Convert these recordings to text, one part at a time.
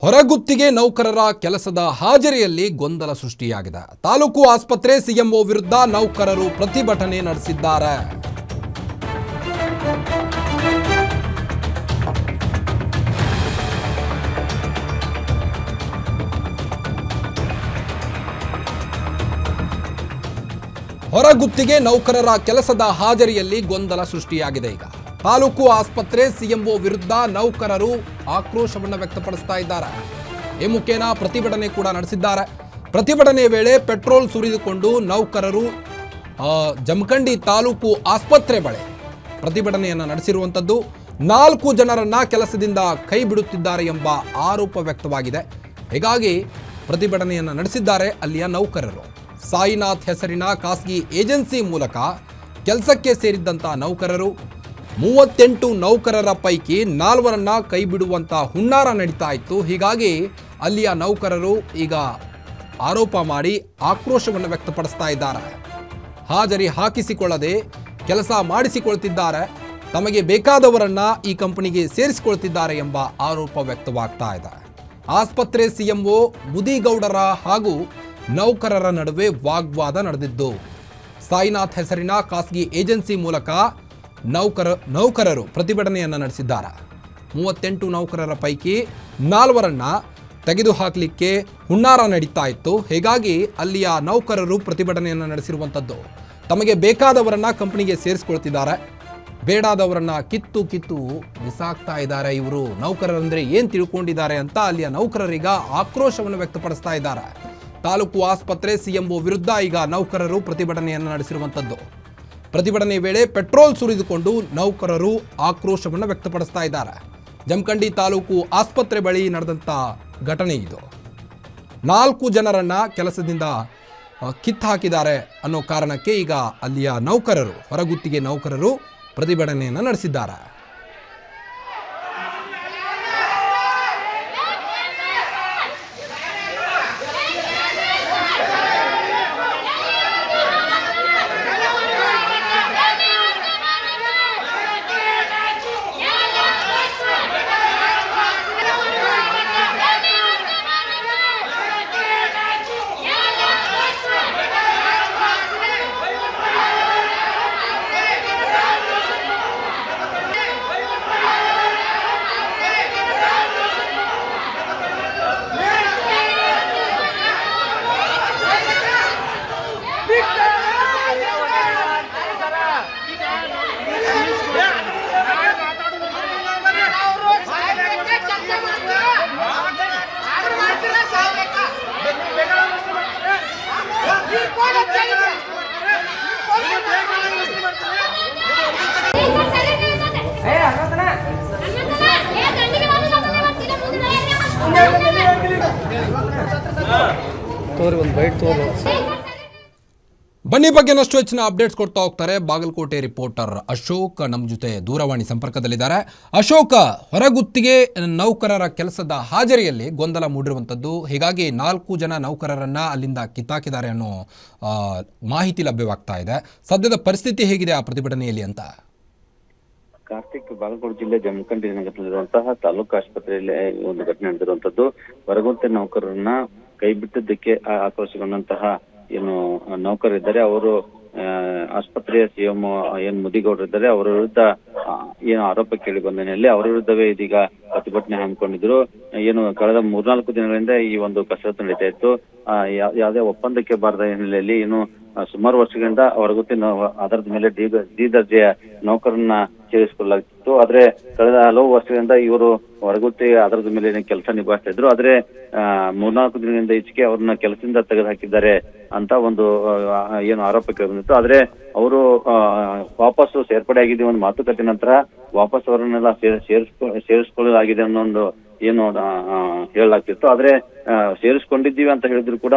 ಹೊರಗುತ್ತಿಗೆ ನೌಕರರ ಕೆಲಸದ ಹಾಜರಿಯಲ್ಲಿ ಗೊಂದಲ ಸೃಷ್ಟಿಯಾಗಿದೆ. ತಾಲೂಕು ಆಸ್ಪತ್ರೆ ಸಿಎಂಒ ವಿರುದ್ಧ ನೌಕರರು ಪ್ರತಿಭಟನೆ ನಡೆಸಿದ್ದಾರೆ. ಹೊರಗುತ್ತಿಗೆ ನೌಕರರ ಕೆಲಸದ ಹಾಜರಿಯಲ್ಲಿ ಗೊಂದಲ ಸೃಷ್ಟಿಯಾಗಿದೆ. ಈಗ ತಾಲೂಕು ಆಸ್ಪತ್ರೆ ಸಿಎಂಒ ವಿರುದ್ಧ ನೌಕರರು ಆಕ್ರೋಶವನ್ನು ವ್ಯಕ್ತಪಡಿಸ್ತಾ ಇದ್ದಾರೆ. ಈ ಮುಖೇನ ಪ್ರತಿಭಟನೆ ಕೂಡ ನಡೆಸಿದ್ದಾರೆ. ಪ್ರತಿಭಟನೆ ವೇಳೆ ಪೆಟ್ರೋಲ್ ಸುರಿದುಕೊಂಡು ನೌಕರರು ಜಮಖಂಡಿ ತಾಲೂಕು ಆಸ್ಪತ್ರೆ ಬಳಿ ಪ್ರತಿಭಟನೆಯನ್ನು ನಡೆಸಿರುವಂಥದ್ದು. 4 ಜನರನ್ನ ಕೆಲಸದಿಂದ ಕೈ ಬಿಡುತ್ತಿದ್ದಾರೆ ಎಂಬ ಆರೋಪ ವ್ಯಕ್ತವಾಗಿದೆ. ಹೀಗಾಗಿ ಪ್ರತಿಭಟನೆಯನ್ನು ನಡೆಸಿದ್ದಾರೆ ಅಲ್ಲಿಯ ನೌಕರರು. ಸಾಯಿನಾಥ್ ಹೆಸರಿನ ಖಾಸಗಿ ಏಜೆನ್ಸಿ ಮೂಲಕ ಕೆಲಸಕ್ಕೆ ಸೇರಿದ್ದಂಥ ನೌಕರರು 38 ನೌಕರರ ಪೈಕಿ 4ರನ್ನ ಕೈ ಬಿಡುವಂಥ ಹುನ್ನಾರ ನಡೀತಾ ಇತ್ತು. ಹೀಗಾಗಿ ಅಲ್ಲಿಯ ನೌಕರರು ಈಗ ಆರೋಪ ಮಾಡಿ ಆಕ್ರೋಶವನ್ನು ವ್ಯಕ್ತಪಡಿಸ್ತಾ ಇದ್ದಾರೆ. ಹಾಜರಿ ಹಾಕಿಸಿಕೊಳ್ಳದೆ ಕೆಲಸ ಮಾಡಿಸಿಕೊಳ್ತಿದ್ದಾರೆ, ತಮಗೆ ಬೇಕಾದವರನ್ನ ಈ ಕಂಪನಿಗೆ ಸೇರಿಸಿಕೊಳ್ತಿದ್ದಾರೆ ಎಂಬ ಆರೋಪ ವ್ಯಕ್ತವಾಗ್ತಾ ಇದೆ. ಆಸ್ಪತ್ರೆ ಸಿಎಂಒ ಮುದಿಗೌಡರ ಹಾಗೂ ನೌಕರರ ನಡುವೆ ವಾಗ್ವಾದ ನಡೆದಿದ್ದು. ಸಾಯಿನಾಥ್ ಹೆಸರಿನ ಖಾಸಗಿ ಏಜೆನ್ಸಿ ಮೂಲಕ ನೌಕರರು ಪ್ರತಿಭಟನೆಯನ್ನು ನಡೆಸಿದ್ದಾರೆ. 38 ನೌಕರರ ಪೈಕಿ 4ರನ್ನ ತೆಗೆದುಹಾಕಲಿಕ್ಕೆ ಹುನ್ನಾರ ನಡೀತಾ ಇತ್ತು. ಹೀಗಾಗಿ ಅಲ್ಲಿಯ ನೌಕರರು ಪ್ರತಿಭಟನೆಯನ್ನು ನಡೆಸಿರುವಂಥದ್ದು. ತಮಗೆ ಬೇಕಾದವರನ್ನ ಕಂಪನಿಗೆ ಸೇರಿಸ್ಕೊಳ್ತಿದ್ದಾರೆ, ಬೇಡಾದವರನ್ನ ಕಿತ್ತು ಬಿಸಾಕ್ತಾ ಇದ್ದಾರೆ. ಇವರು ನೌಕರರಂದ್ರೆ ಏನು ತಿಳ್ಕೊಂಡಿದ್ದಾರೆ ಅಂತ ಅಲ್ಲಿಯ ನೌಕರರೀಗ ಆಕ್ರೋಶವನ್ನು ವ್ಯಕ್ತಪಡಿಸ್ತಾ ಇದ್ದಾರೆ. ತಾಲೂಕು ಆಸ್ಪತ್ರೆ ಸಿಎಂಒ ವಿರುದ್ಧ ಈಗ ನೌಕರರು ಪ್ರತಿಭಟನೆಯನ್ನು ನಡೆಸಿರುವಂಥದ್ದು. ಪ್ರತಿಭಟನೆ ವೇಳೆ ಪೆಟ್ರೋಲ್ ಸುರಿದುಕೊಂಡು ನೌಕರರು ಆಕ್ರೋಶವನ್ನು ವ್ಯಕ್ತಪಡಿಸ್ತಾ ಇದ್ದಾರೆ. ಜಮಖಂಡಿ ತಾಲೂಕು ಆಸ್ಪತ್ರೆ ಬಳಿ ನಡೆದಂಥ ಘಟನೆ ಇದು. 4 ಜನರನ್ನ ಕೆಲಸದಿಂದ ಕಿತ್ತಾಕಿದ್ದಾರೆ ಅನ್ನೋ ಕಾರಣಕ್ಕೆ ಈಗ ಅಲ್ಲಿಯ ನೌಕರರು, ಹೊರಗುತ್ತಿಗೆ ನೌಕರರು ಪ್ರತಿಭಟನೆಯನ್ನು ನಡೆಸಿದ್ದಾರೆ. ಬನ್ನಿ ಬಗ್ಗೆ ಇನ್ನಷ್ಟು ಹೆಚ್ಚಿನ ಅಪ್ಡೇಟ್ಸ್ ಕೊಡ್ತಾ ಹೋಗ್ತಾರೆ ಬಾಗಲಕೋಟೆ ರಿಪೋರ್ಟರ್ ಅಶೋಕ್ ನಮ್ಮ ಜೊತೆ ದೂರವಾಣಿ ಸಂಪರ್ಕದಲ್ಲಿದ್ದಾರೆ. ಅಶೋಕ್, ಹೊರಗುತ್ತಿಗೆ ನೌಕರರ ಕೆಲಸದ ಹಾಜರಿಯಲ್ಲಿ ಗೊಂದಲ ಮೂಡಿರುವಂಥದ್ದು, ಹೀಗಾಗಿ 4 ಜನ ನೌಕರರನ್ನ ಅಲ್ಲಿಂದ ಕಿತ್ತಾಕಿದ್ದಾರೆ ಅನ್ನೋ ಮಾಹಿತಿ ಲಭ್ಯವಾಗ್ತಾ ಇದೆ. ಸದ್ಯದ ಪರಿಸ್ಥಿತಿ ಹೇಗಿದೆ ಆ ಪ್ರತಿಭಟನೆಯಲ್ಲಿ ಅಂತ? ಕಾರ್ತಿಕ್, ಬಾಗಲಕೋಟೆ ಜಿಲ್ಲೆ ಜಮಖಂಡಿ ನಗರದಲ್ಲಿರುವಂತಹ ತಾಲೂಕು ಆಸ್ಪತ್ರೆಯಲ್ಲಿ ಒಂದು ಘಟನೆ ನಡೆದಿರುವಂತದ್ದು. ಹೊರಗುತ್ತಿಗೆ ನೌಕರರನ್ನ ಕೈ ಬಿಟ್ಟಿದ್ದಕ್ಕೆ ಆಕ್ರೋಶಗೊಂಡಂತಹ ಏನು ನೌಕರರಿದ್ದಾರೆ, ಅವರು ಆಸ್ಪತ್ರೆಯ ಸಿಎಂ ಮುದಿಗೌಡರಿದ್ದಾರೆ, ಅವರ ವಿರುದ್ಧ ಏನು ಆರೋಪ ಕೇಳಿ ಬಂದ ಹಿನ್ನೆಲೆಯಲ್ಲಿ ಅವರ ವಿರುದ್ಧವೇ ಇದೀಗ ಪ್ರತಿಭಟನೆ ಹಮ್ಮಿಕೊಂಡಿದ್ರು. ಏನು ಕಳೆದ 3-4 ದಿನಗಳಿಂದ ಈ ಒಂದು ಕಸರತ್ತು ನಡೀತಾ ಇತ್ತು. ಯಾವುದೇ ಒಪ್ಪಂದಕ್ಕೆ ಬಾರದ ಹಿನ್ನೆಲೆಯಲ್ಲಿ ಏನು ಸುಮಾರು ವರ್ಷಗಳಿಂದ ಹೊರಗುತ್ತಿಗೆ ಆಧಾರದ ಮೇಲೆ ಡಿ ದರ್ಜೆಯ ನೌಕರನ್ನ ಸೇರಿಸಿಕೊಳ್ಳಲಾಗಿತ್ತು. ಆದ್ರೆ ಕಳೆದ ಹಲವು ವರ್ಷಗಳಿಂದ ಇವರು ಹೊರಗುತ್ತಿಗೆ ಆಧಾರದ ಮೇಲೆ ಕೆಲಸ ನಿಭಾಯಿಸ್ತಾ ಇದ್ರು. ಆದ್ರೆ 3-4 ದಿನಗಳಿಂದ ಈಚೆಗೆ ಅವ್ರನ್ನ ಕೆಲಸದಿಂದ ತೆಗೆದುಹಾಕಿದ್ದಾರೆ ಅಂತ ಒಂದು ಏನು ಆರೋಪ ಕೇಳಿಬಂದಿತ್ತು. ಆದ್ರೆ ಅವರು ವಾಪಸ್ಸು ಸೇರ್ಪಡೆ ಆಗಿದ್ದೀವಿ ಒಂದು ಮಾತುಕತೆ ನಂತರ ವಾಪಸ್ ಅವರನ್ನೆಲ್ಲ ಸೇರಿಸ್ಕೊಳ್ಳಲಾಗಿದೆ ಅನ್ನೋ ಒಂದು ಏನು ಹೇಳಲಾಗ್ತಿತ್ತು. ಆದ್ರೆ ಸೇರಿಸ್ಕೊಂಡಿದ್ದೀವಿ ಅಂತ ಹೇಳಿದ್ರು ಕೂಡ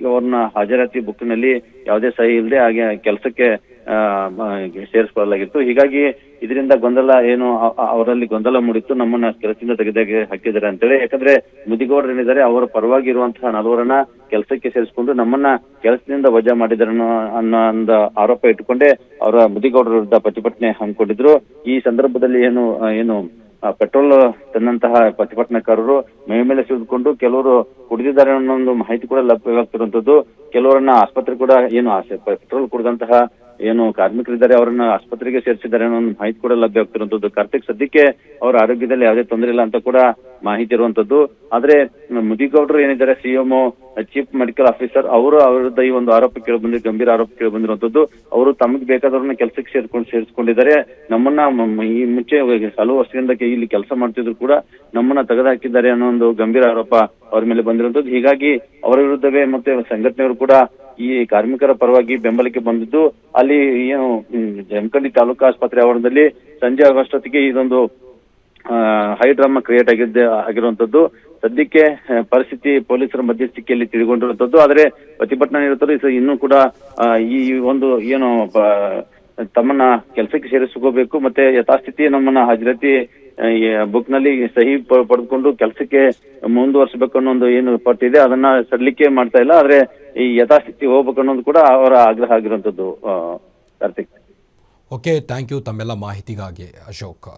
ಅವ್ರನ್ನ ಹಾಜರಾತಿ ಬುಕ್ನಲ್ಲಿ ಯಾವುದೇ ಸಹಿ ಇಲ್ಲದೆ ಹಾಗೆ ಕೆಲಸಕ್ಕೆ ಸೇರಿಸಿಕೊಳ್ಳಲಾಗಿತ್ತು. ಹೀಗಾಗಿ ಇದರಿಂದ ಗೊಂದಲ ಏನು ಅವರಲ್ಲಿ ಗೊಂದಲ ಮೂಡಿತ್ತು, ನಮ್ಮನ್ನ ಕೆಲಸದಿಂದ ತೆಗೆದಾಗೆ ಹಾಕಿದ್ದಾರೆ ಅಂತೇಳಿ. ಯಾಕಂದ್ರೆ ಮುದಿಗೌಡರು ಏನಿದ್ದಾರೆ ಅವರ ಪರವಾಗಿ ಇರುವಂತಹ 4ರನ್ನ ಕೆಲಸಕ್ಕೆ ಸೇರಿಸಿಕೊಂಡು ನಮ್ಮನ್ನ ಕೆಲಸದಿಂದ ವಜಾ ಮಾಡಿದ್ದಾರೆ ಅನ್ನೋ ಒಂದು ಆರೋಪ ಇಟ್ಟುಕೊಂಡೇ ಅವರ ಮುದಿಗೌಡರ ವಿರುದ್ಧ ಪ್ರತಿಭಟನೆ ಹಮ್ಮಿಕೊಂಡಿದ್ರು. ಈ ಸಂದರ್ಭದಲ್ಲಿ ಏನು ಪೆಟ್ರೋಲ್ ತಂದಂತಹ ಪ್ರತಿಭಟನಾಕಾರರು ಮೈ ಮೇಲೆ ಸುರಿದುಕೊಂಡು ಕೆಲವರು ಕುಡಿದಿದ್ದಾರೆ ಅನ್ನೋ ಒಂದು ಮಾಹಿತಿ ಕೂಡ ಲಭ್ಯವಾಗ್ತಿರುವಂತದ್ದು. ಕೆಲವರನ್ನ ಆಸ್ಪತ್ರೆ ಕೂಡ ಪೆಟ್ರೋಲ್ ಕುಡಿದಂತಹ ಏನು ಕಾರ್ಮಿಕರಿದ್ದಾರೆ ಅವರನ್ನ ಆಸ್ಪತ್ರೆಗೆ ಸೇರಿಸಿದ್ದಾರೆ ಅನ್ನೋ ಒಂದು ಮಾಹಿತಿ ಕೂಡ ಲಭ್ಯವಾಗ್ತಿರುವಂತದ್ದು. ಕಾರ್ತಿಕ್ ಸದ್ಯಕ್ಕೆ ಅವರ ಆರೋಗ್ಯದಲ್ಲಿ ಯಾವುದೇ ತೊಂದರೆ ಇಲ್ಲ ಅಂತ ಕೂಡ ಮಾಹಿತಿ ಇರುವಂತದ್ದು. ಆದ್ರೆ ಮುದಿಗೌಡರು ಏನಿದ್ದಾರೆ ಸಿಎಂಒ ಚೀಫ್ ಮೆಡಿಕಲ್ ಆಫೀಸರ್ ಅವರ ವಿರುದ್ಧ ಈ ಒಂದು ಆರೋಪ ಕೇಳಿಬಂದಿದೆ, ಗಂಭೀರ ಆರೋಪ ಕೇಳಿಬಂದಿರುವಂತದ್ದು. ಅವರು ತಮಗೆ ಬೇಕಾದವ್ರನ್ನ ಕೆಲಸಕ್ಕೆ ಸೇರಿಸ್ಕೊಂಡಿದ್ದಾರೆ. ನಮ್ಮನ್ನ ಈ ಮುಂಚೆ ಹಲವು ವರ್ಷದಿಂದ ಇಲ್ಲಿ ಕೆಲಸ ಮಾಡ್ತಿದ್ರು ಕೂಡ ನಮ್ಮನ್ನ ತೆಗೆದುಹಾಕಿದ್ದಾರೆ ಅನ್ನೋ ಒಂದು ಗಂಭೀರ ಆರೋಪ ಅವ್ರ ಮೇಲೆ ಬಂದಿರುವಂತದ್ದು. ಹೀಗಾಗಿ ಅವರ ವಿರುದ್ಧವೇ ಮತ್ತೆ ಸಂಘಟನೆಯವರು ಕೂಡ ಈ ಕಾರ್ಮಿಕರ ಪರವಾಗಿ ಬೆಂಬಲಕ್ಕೆ ಬಂದಿದ್ದು, ಅಲ್ಲಿ ಏನು ಜಮಖಂಡಿ ತಾಲೂಕು ಆಸ್ಪತ್ರೆ ಆವರಣದಲ್ಲಿ ಸಂಜೆ ಆಗೋಷ್ಟೊತ್ತಿಗೆ ಇದೊಂದು ಹೈ ಡ್ರಾಮಾ ಕ್ರಿಯೇಟ್ ಆಗಿರುವಂತದ್ದು. ಸದ್ಯಕ್ಕೆ ಪರಿಸ್ಥಿತಿ ಪೊಲೀಸರ ಮಧ್ಯಸ್ಥಿಕೆಯಲ್ಲಿ ತಿಳಿಗೊಂಡಿರುವಂತದ್ದು. ಆದ್ರೆ ಪ್ರತಿಭಟನಾ ನಿರತರು ಇನ್ನೂ ಕೂಡ ಈ ಒಂದು ಏನು ತಮ್ಮನ್ನ ಕೆಲಸಕ್ಕೆ ಸೇರಿಸಿಕೋಬೇಕು ಮತ್ತೆ ಯಥಾಸ್ಥಿತಿ ನಮ್ಮನ್ನ ಹಾಜರಾತಿ ಬುಕ್ ನಲ್ಲಿ ಸಹಿ ಪಡೆದುಕೊಂಡು ಕೆಲಸಕ್ಕೆ ಮುಂದುವರಿಸಬೇಕು ಅನ್ನೋ ಒಂದು ಏನು ಪಟ್ಟಿದೆ ಅದನ್ನ ಸಡ್ಲಿಕ್ಕೆ ಮಾಡ್ತಾ ಇಲ್ಲ. ಆದ್ರೆ ಈ ಯಥಾಸ್ಥಿತಿ ಹೋಗ್ಬೇಕು ಅನ್ನೋದು ಕೂಡ ಅವರ ಆಗ್ರಹ ಆಗಿರುವಂತದ್ದು. ಕಾರ್ತಿಕ್. ಓಕೆ, ಥ್ಯಾಂಕ್ ಯು ತಮ್ಮೆಲ್ಲ ಮಾಹಿತಿಗಾಗಿ ಅಶೋಕ್.